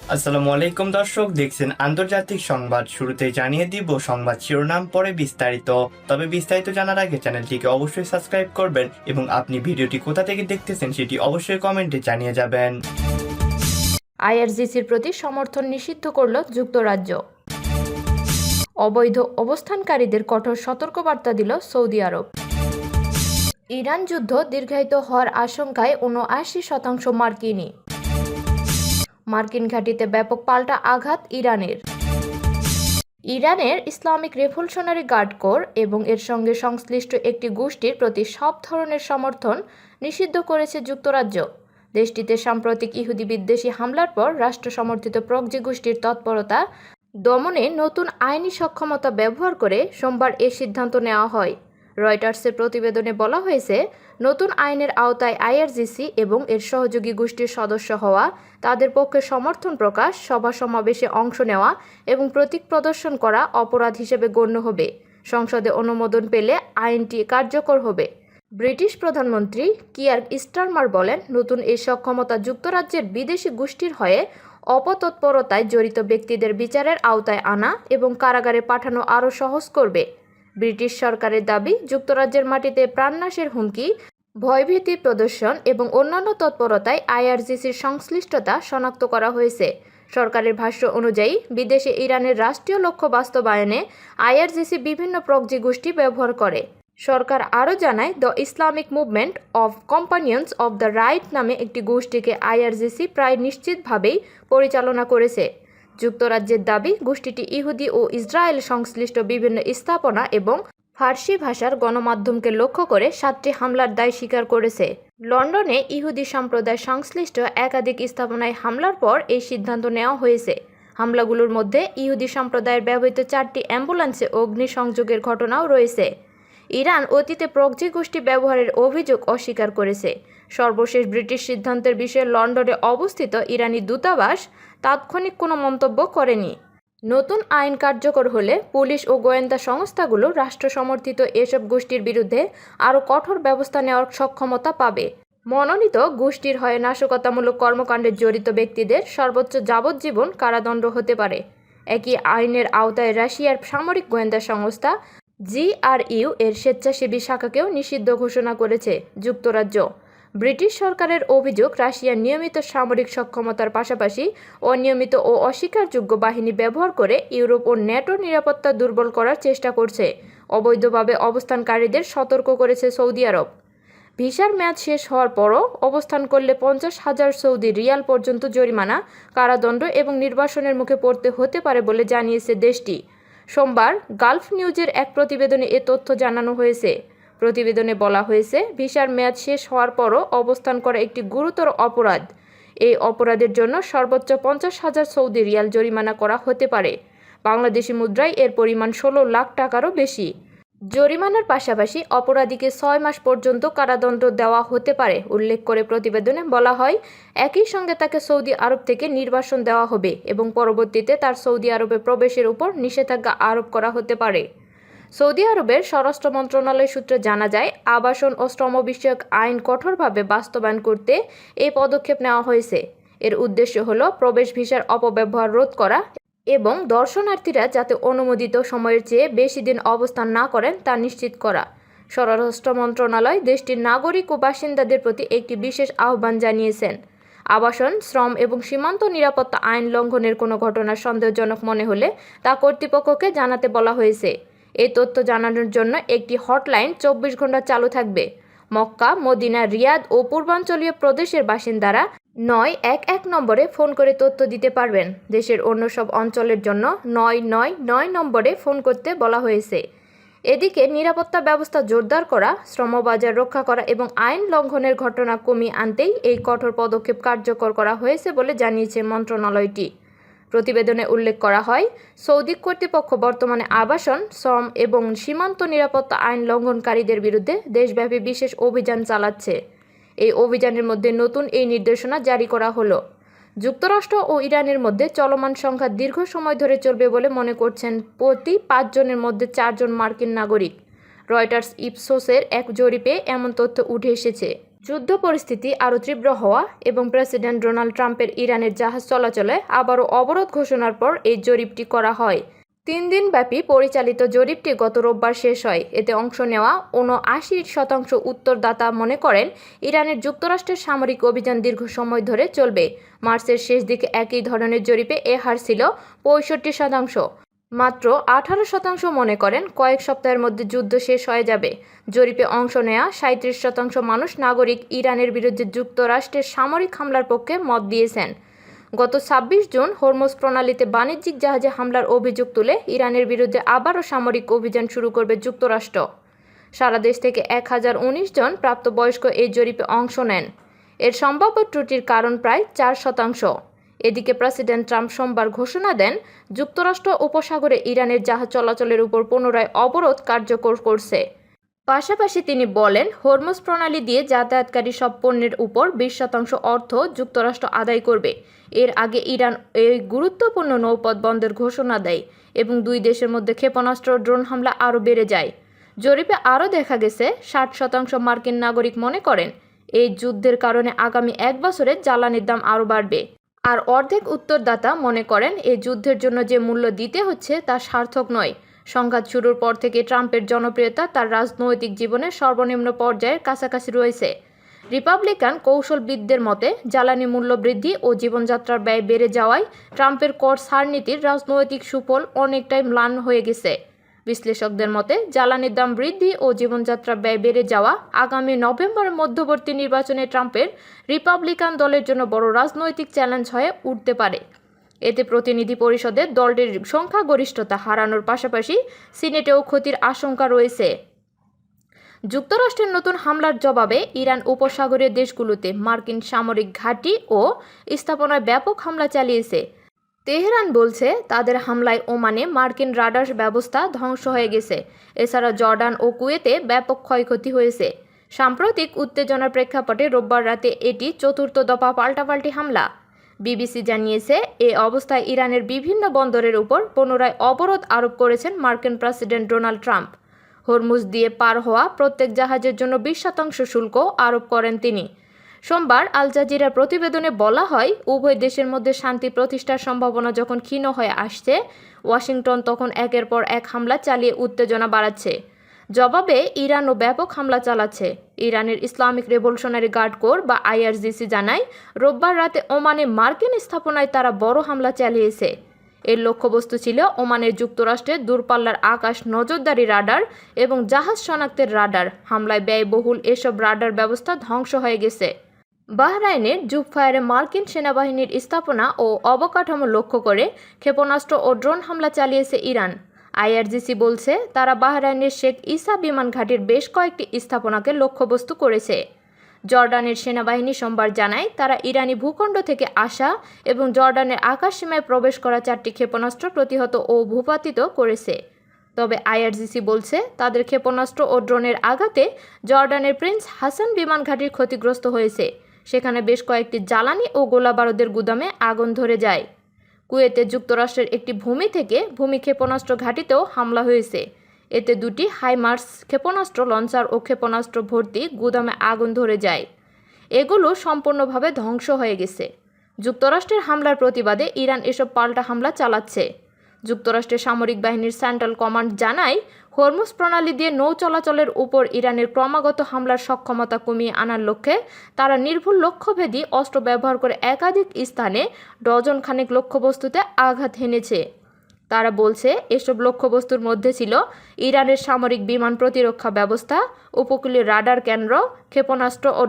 আসসালামু আলাইকুম দর্শক, দেখছেন আন্তর্জাতিক সংবাদ। শুরুতেই জানিয়ে দিব সংবাদ শিরোনাম, পরে বিস্তারিত। তবে বিস্তারিত জানার আগে চ্যানেলটিকে অবশ্যই সাবস্ক্রাইব করবেন এবং আপনি ভিডিওটি কোথা থেকে দেখতেছেন সেটি অবশ্যই কমেন্টে জানিয়ে যাবেন। আইআরজিসির প্রতি সমর্থন নিষিদ্ধ করল যুক্তরাজ্য। অবৈধ অবস্থানকারীদের কঠোর সতর্কবার্তা দিল সৌদি আরব। ইরান যুদ্ধ দীর্ঘায়িত হওয়ার আশঙ্কায় ৭৯% মার্কিনী। মার্কিন ঘাঁটিতে ব্যাপক পাল্টা আঘাত ইরানের। ইরানের ইসলামিক রেভলিউশনারি গার্ড কোর এবং এর সঙ্গে সংশ্লিষ্ট একটি গোষ্ঠীর প্রতি সব ধরনের সমর্থন নিষিদ্ধ করেছে যুক্তরাজ্য। দেশটিতে সাম্প্রতিক ইহুদি বিদ্বেষী হামলার পর রাষ্ট্র সমর্থিত প্রক্সি গোষ্ঠীর তৎপরতা দমনে নতুন আইনি সক্ষমতা ব্যবহার করে সোমবার এ সিদ্ধান্ত নেওয়া হয়। রয়টার্সের প্রতিবেদনে বলা হয়েছে, নতুন আইনের আওতায় আইআরজিসি এবং এর সহযোগী গোষ্ঠীর সদস্য হওয়া, তাদের পক্ষে সমর্থন প্রকাশ, সভা সমাবেশে অংশ নেওয়া এবং প্রতীক প্রদর্শন করা অপরাধ হিসেবে গণ্য হবে। সংসদে অনুমোদন পেলে আইনটি কার্যকর হবে। ব্রিটিশ প্রধানমন্ত্রী কিয়ার স্টারমার বলেন, নতুন এই সক্ষমতা যুক্তরাজ্যের বিদেশি গোষ্ঠীর হয়ে অপতৎপরতায় জড়িত ব্যক্তিদের বিচারের আওতায় আনা এবং কারাগারে পাঠানো আরও সহজ করবে। ব্রিটিশ সরকারের দাবি, যুক্তরাজ্যের মাটিতে প্রাণনাশের হুমকি, ভয়ভীতি প্রদর্শন এবং অন্যান্য তৎপরতায় আইআরজিসির সংশ্লিষ্টতা শনাক্ত করা হয়েছে। সরকারের ভাষ্য অনুযায়ী, বিদেশে ইরানের রাষ্ট্রীয় লক্ষ্য বাস্তবায়নে আইআরজিসি বিভিন্ন প্রক্সি গোষ্ঠী ব্যবহার করে। সরকার আরও জানায়, the Islamic movement of companions of the right নামে একটি গোষ্ঠীকে আইআরজিসি প্রায় নিশ্চিতভাবেই পরিচালনা করেছে। যুক্তরাজ্যের দাবি, গোষ্ঠীটি ইহুদি ও ইসরায়েল সংশ্লিষ্ট বিভিন্ন স্থাপনা এবং ফার্সি ভাষার গণমাধ্যমকে লক্ষ্য করে 7টি হামলার দায় স্বীকার করেছে। লন্ডনে ইহুদি সম্প্রদায় সংশ্লিষ্ট একাধিক স্থাপনায় হামলার পর এই সিদ্ধান্ত নেওয়া হয়েছে। হামলাগুলোর মধ্যে ইহুদি সম্প্রদায়ের ব্যবহৃত 4টি অ্যাম্বুলেন্সে অগ্নিসংযোগের ঘটনাও রয়েছে। ইরান অতীতে প্রক্সি গোষ্ঠী ব্যবহারের অভিযোগ অস্বীকার করেছে। সর্বশেষ ব্রিটিশ সিদ্ধান্তের বিষয়ে লন্ডনে অবস্থিত ইরানি দূতাবাস তাৎক্ষণিক কোনো মন্তব্য করেনি। নতুন আইন কার্যকর হলে পুলিশ ও গোয়েন্দা সংস্থাগুলো রাষ্ট্র সমর্থিত এসব গোষ্ঠীর বিরুদ্ধে আরও কঠোর ব্যবস্থা নেওয়ার সক্ষমতা পাবে। মনোনীত গোষ্ঠীর হয়ে নাশকতামূলক কর্মকাণ্ডে জড়িত ব্যক্তিদের সর্বোচ্চ যাবজ্জীবন কারাদণ্ড হতে পারে। একই আইনের আওতায় রাশিয়ার সামরিক গোয়েন্দা সংস্থা GRU এর স্বেচ্ছাসেবী শাখাকেও নিষিদ্ধ ঘোষণা করেছে যুক্তরাজ্য। ব্রিটিশ সরকারের অভিযোগ, রাশিয়ার নিয়মিত সামরিক সক্ষমতার পাশাপাশি অনিয়মিত ও অস্বীকারযোগ্য বাহিনী ব্যবহার করে ইউরোপ ও ন্যাটোর নিরাপত্তা দুর্বল করার চেষ্টা করছে। অবৈধভাবে অবস্থানকারীদের সতর্ক করেছে সৌদি আরব। ভিসার মেয়াদ শেষ হওয়ার পরও অবস্থান করলে 50,000 সৌদি রিয়াল পর্যন্ত জরিমানা, কারাদণ্ড এবং নির্বাসনের মুখে পড়তে হতে পারে বলে জানিয়েছে দেশটি। সোমবার গালফ নিউজের এক প্রতিবেদনে এ তথ্য জানানো হয়েছে। প্রতিবেদনে বলা হয়েছে, ভিসার মেয়াদ শেষ হওয়ার পরও অবস্থান করা একটি গুরুতর অপরাধ। এই অপরাধের জন্য সর্বোচ্চ 50,000 সৌদি রিয়াল জরিমানা করা হতে পারে। বাংলাদেশি মুদ্রায় এর পরিমাণ 16 লাখ টাকারও বেশি। জরিমানার পাশাপাশি অপরাধীকে 6 মাস পর্যন্ত কারাদণ্ড দেওয়া হতে পারে। উল্লেখ করে প্রতিবেদনে বলা হয়, একই সঙ্গে তাকে সৌদি আরব থেকে নির্বাসন দেওয়া হবে এবং পরবর্তীতে তার সৌদি আরবে প্রবেশের উপর নিষেধাজ্ঞা আরোপ করা হতে পারে। সৌদি আরবের স্বরাষ্ট্র মন্ত্রণালয় সূত্রে জানা যায়, আবাসন ও শ্রম বিষয়ক আইন কঠোরভাবে বাস্তবায়ন করতে এই পদক্ষেপ নেওয়া হয়েছে। এর উদ্দেশ্য হল প্রবেশ ভিসার অপব্যবহার রোধ করা এবং দর্শনার্থীরা যাতে অনুমোদিত সময়ের চেয়ে বেশি দিন অবস্থান না করেন তা নিশ্চিত করা। স্বরাষ্ট্র মন্ত্রণালয় দেশটির নাগরিক ও বাসিন্দাদের প্রতি একটি বিশেষ আহ্বান জানিয়েছেন। আবাসন, শ্রম এবং সীমান্ত নিরাপত্তা আইন লঙ্ঘনের কোনো ঘটনা সন্দেহজনক মনে হলে তা কর্তৃপক্ষকে জানাতে বলা হয়েছে। এই তথ্য জানানোর জন্য একটি হটলাইন 24 ঘন্টা চালু থাকবে। মক্কা, মদিনা, রিয়াদ ও পূর্বাঞ্চলীয় প্রদেশের বাসিন্দারা 911 নম্বরে ফোন করে তথ্য দিতে পারবেন। দেশের অন্য সব অঞ্চলের জন্য 999 নম্বরে ফোন করতে বলা হয়েছে। এদিকে নিরাপত্তা ব্যবস্থা জোরদার করা, শ্রমবাজার রক্ষা করা এবং আইন লঙ্ঘনের ঘটনা কমিয়ে আনতেই এই কঠোর পদক্ষেপ কার্যকর করা হয়েছে বলে জানিয়েছে মন্ত্রণালয়টি। প্রতিবেদনে উল্লেখ করা হয়, সৌদি কর্তৃপক্ষ বর্তমানে আবাসন, শ্রম এবং সীমান্ত নিরাপত্তা আইন লঙ্ঘনকারীদের বিরুদ্ধে দেশব্যাপী বিশেষ অভিযান চালাচ্ছে। এই অভিযানের মধ্যে নতুন এই নির্দেশনা জারি করা হলো। যুক্তরাষ্ট্র ও ইরানের মধ্যে চলমান সংঘাত দীর্ঘ সময় ধরে চলবে বলে মনে করছেন প্রতি 5 জনের মধ্যে 4 জন মার্কিন নাগরিক। রয়টার্স ইপসোসের এক জরিপে এমন তথ্য উঠে এসেছে। যুদ্ধ পরিস্থিতি আরও তীব্র হওয়া এবং প্রেসিডেন্ট ডোনাল্ড ট্রাম্পের ইরানের জাহাজ চলাচলে আবারও অবরোধ ঘোষণার পর এই জরিপটি করা হয়। 3 দিনব্যাপী পরিচালিত জরিপটি গত রোববার শেষ হয়। এতে অংশ নেওয়া 79% উত্তরদাতা মনে করেন ইরানের যুক্তরাষ্ট্রের সামরিক অভিযান দীর্ঘ সময় ধরে চলবে। মার্চের শেষ দিকে একই ধরনের জরিপে এ হার ছিল 65%। মাত্র 18% মনে করেন কয়েক সপ্তাহের মধ্যে যুদ্ধ শেষ হয়ে যাবে। জরিপে অংশ নেওয়া 37% মানুষ নাগরিক ইরানের বিরুদ্ধে যুক্তরাষ্ট্রের সামরিক হামলার পক্ষে মত দিয়েছেন। গত 26 জুন হরমুজ প্রণালীতে বাণিজ্যিক জাহাজে হামলার অভিযোগ তুলে ইরানের বিরুদ্ধে আবারও সামরিক অভিযান শুরু করবে যুক্তরাষ্ট্র। সারা দেশ থেকে 1019 জন প্রাপ্তবয়স্ক এই জরিপে অংশ নেন। এর সম্ভাব্য ত্রুটির কারণ প্রায় 4%। এদিকে প্রেসিডেন্ট ট্রাম্প সোমবার ঘোষণা দেন যুক্তরাষ্ট্র উপসাগরে ইরানের জাহাজ চলাচলের উপর পুনরায় অবরোধ কার্যকর করছে। পাশাপাশি তিনি বলেন হরমুজ প্রণালী দিয়ে যাতায়াতকারী সব পণ্যের উপর 20% অর্থ যুক্তরাষ্ট্র আদায় করবে। এর আগে ইরান এই গুরুত্বপূর্ণ নৌপথ বন্ধের ঘোষণা দেয় এবং দুই দেশের মধ্যে ক্ষেপণাস্ত্র ও ড্রোন হামলা আরও বেড়ে যায়। জরিপে আরও দেখা গেছে 60% মার্কিন নাগরিক মনে করেন এই যুদ্ধের কারণে আগামী 1 বছরে জ্বালানির দাম আরও বাড়বে। আর অর্ধেক উত্তরদাতা মনে করেন এই যুদ্ধের জন্য যে মূল্য দিতে হচ্ছে তা সার্থক নয়। সংঘাত শুরুর পর থেকে ট্রাম্পের জনপ্রিয়তা তার রাজনৈতিক জীবনের সর্বনিম্ন পর্যায়ের কাছাকাছি রয়েছে। রিপাবলিকান কৌশলবিদদের মতে জ্বালানি মূল্য বৃদ্ধি ও জীবনযাত্রার ব্যয় বেড়ে যাওয়ায় ট্রাম্পের কর ছাড় নীতির রাজনৈতিক সুফল অনেকটাই ম্লান হয়ে গেছে। বিশ্লেষকদের মতে জ্বালানির দাম বৃদ্ধি ও জীবনযাত্রা ব্যয় বেড়ে যাওয়া আগামী নভেম্বরের মধ্যবর্তী নির্বাচনে ট্রাম্পের রিপাবলিকান দলের জন্য বড় রাজনৈতিক চ্যালেঞ্জ হয়ে উঠতে পারে। এতে প্রতিনিধি পরিষদের দলটির সংখ্যাগরিষ্ঠতা হারানোর পাশাপাশি সিনেটেও ক্ষতির আশঙ্কা রয়েছে। যুক্তরাষ্ট্রের নতুন হামলার জবাবে ইরান উপসাগরীয় দেশগুলোতে মার্কিন সামরিক ঘাঁটি ও স্থাপনায় ব্যাপক হামলা চালিয়েছে। তেহরান বলছে তাদের হামলায় ওমানে মার্কিন রাডার ব্যবস্থা ধ্বংস হয়ে গেছে। এছাড়া জর্ডান ও কুয়েতে ব্যাপক ক্ষয়ক্ষতি হয়েছে। সাম্প্রতিক উত্তেজনার প্রেক্ষাপটে রোববার রাতে এটি 4র্থ দফা পাল্টাপাল্টি হামলা। বিবিসি জানিয়েছে এই অবস্থায় ইরানের বিভিন্ন বন্দরের উপর পুনরায় অবরোধ আরোপ করেছেন মার্কিন প্রেসিডেন্ট ডোনাল্ড ট্রাম্প। হরমুজ দিয়ে পার হওয়া প্রত্যেক জাহাজের জন্য 20% শুল্ক আরোপ করেন তিনি। সোমবার আল জাজিরার প্রতিবেদনে বলা হয় উভয় দেশের মধ্যে শান্তি প্রতিষ্ঠার সম্ভাবনা যখন ক্ষীণ হয়ে আসছে ওয়াশিংটন তখন একের পর এক হামলা চালিয়ে উত্তেজনা বাড়াচ্ছে। জবাবে ইরানও ব্যাপক হামলা চালাচ্ছে। ইরানের ইসলামিক রেভলিউশনারি গার্ড কোর বা IRGC জানায় রোববার রাতে ওমানে মার্কিন স্থাপনায় তারা বড় হামলা চালিয়েছে। এর লক্ষ্যবস্তু ছিল ওমানের যুক্তরাষ্ট্রের দূরপাল্লার আকাশ নজরদারি রাডার এবং জাহাজ শনাক্তের রাডার। হামলায় ব্যয়বহুল এসব রাডার ব্যবস্থা ধ্বংস হয়ে গেছে। বাহরাইনের জুবফায়ারে মার্কিন সেনাবাহিনীর স্থাপনা ও অবকাঠামো লক্ষ্য করে ক্ষেপণাস্ত্র ও ড্রোন হামলা চালিয়েছে ইরান। IRGC বলছে তারা বাহরাইনের শেখ ইসা বিমান ঘাঁটির বেশ কয়েকটি স্থাপনাকে লক্ষ্যবস্তু করেছে। জর্ডানের সেনাবাহিনী সোমবার জানায় তারা ইরানি ভূখণ্ড থেকে আসা এবং জর্ডানের আকাশসীমায় প্রবেশ করা 4টি ক্ষেপণাস্ত্র প্রতিহত ও ভূপাতিত করেছে। তবে IRGC বলছে তাদের ক্ষেপণাস্ত্র ও ড্রোনের আঘাতে জর্ডানের প্রিন্স হাসান বিমান ঘাঁটির ক্ষতিগ্রস্ত হয়েছে। সেখানে বেশ কয়েকটি জ্বালানি ও গোলাবারুদের গুদামে আগুন ধরে যায়। কুয়েতে যুক্তরাষ্ট্রের একটি ভূমি থেকে ভূমি ক্ষেপণাস্ত্র ঘাঁটিতেও হামলা হয়েছে। এতে 2টি হাইমার্স ক্ষেপণাস্ত্র লঞ্চার ও ক্ষেপণাস্ত্র ভর্তি গুদামে আগুন ধরে যায়। এগুলো সম্পূর্ণভাবে ধ্বংস হয়ে গেছে। যুক্তরাষ্ট্রের হামলার প্রতিবাদে ইরান এসব পাল্টা হামলা চালাচ্ছে। যুক্তরাষ্ট্রের সামরিক বাহিনীর সেন্ট্রাল কমান্ড জানায় হরমুজ প্রণালী দিয়ে নৌ চলাচলের উপর ইরানের ক্রমাগত হামলার সক্ষমতা কমিয়ে আনার লক্ষ্যে তারা নির্ভুল লক্ষ্যভেদী অস্ত্র ব্যবহার করে একাধিক স্থানে ডজন খানেক লক্ষ্যবস্তুতে আঘাত হেনেছে। তারা বলছে এসব লক্ষ্যবস্তুর মধ্যে ছিল ইরানের সামরিক বিমান প্রতিরক্ষা ব্যবস্থা, উপকূলীয় রাডার কেন্দ্র, ক্ষেপণাস্ত্র ও